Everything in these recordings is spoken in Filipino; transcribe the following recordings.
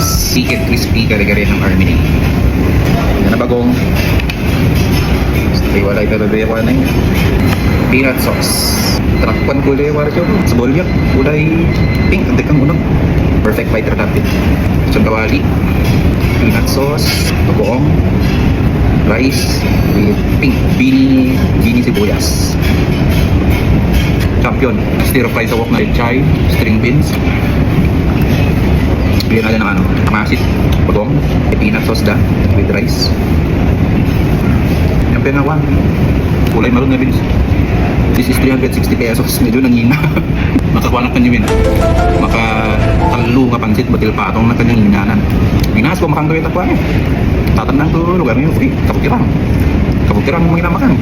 Chicken Crispy Kare-kare ng Army. Yan na bagong. Iwalay talaga yung ano yun. Peanut sauce. Trakpan kulay warga ko. Sa bolyak. Kulay pink. Antik ang unang. Perfect bite natin. Isang kawali. Peanut sauce. Bagoong. Rice with pink. Bini sibuyas. Champion. Stir fry sa wok na chai. String beans. Bigyan natin ng ano. Kamasit. Bagoong. Peanut sauce da. With rice. Yan pinawan. Kulay maroon na beans. This is 360 pesos. Medyo nangina. Makakuha ng kanyang yun. Makatalo nga pansit. Batil patong ng kanyang hinanan. Minas ko makang gawin tapuan eh. Tatandang to lugar nyo. Eh, kapukirang. Kapukirang mga inamakan.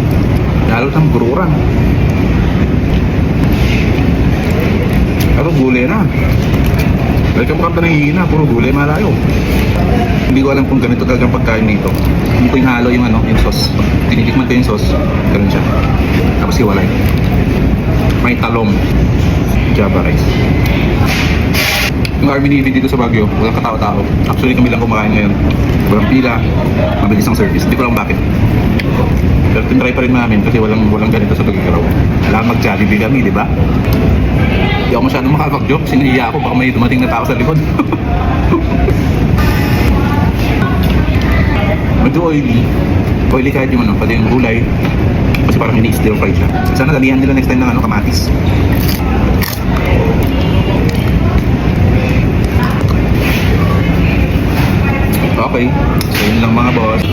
Lalo ng gururan. Pero gulay na. Dahil kamukha ng hihina. Puro gulay malayo. Hindi ko alam kung ganito talagang pagkain dito. Hindi ko inhalo yung ano, yung sauce. Tinitikman ko yung sauce. Ganun siya. Tapos hiwalay. May talong. Java rice. Yung Army Navy dito sa Baguio, walang katao-tao. Actually kami lang kumakain ngayon. Walang pila. Mabilis ang service. Hindi ko lang bakit. Pero tinry pa rin namin kasi walang ganito sa Tugigaraw. Alam mag-Jollibee kami, di ba? Hindi ako masyadong makapag-joke. Sinahiya ako baka may dumating na tao sa likod. Medyo oily. Oily kahit yung ano, pati yung gulay. Kasi parang ini-stir fry siya. Sana dalihan nila next time ng ano, kamatis. Okay. So yun lang mga boss.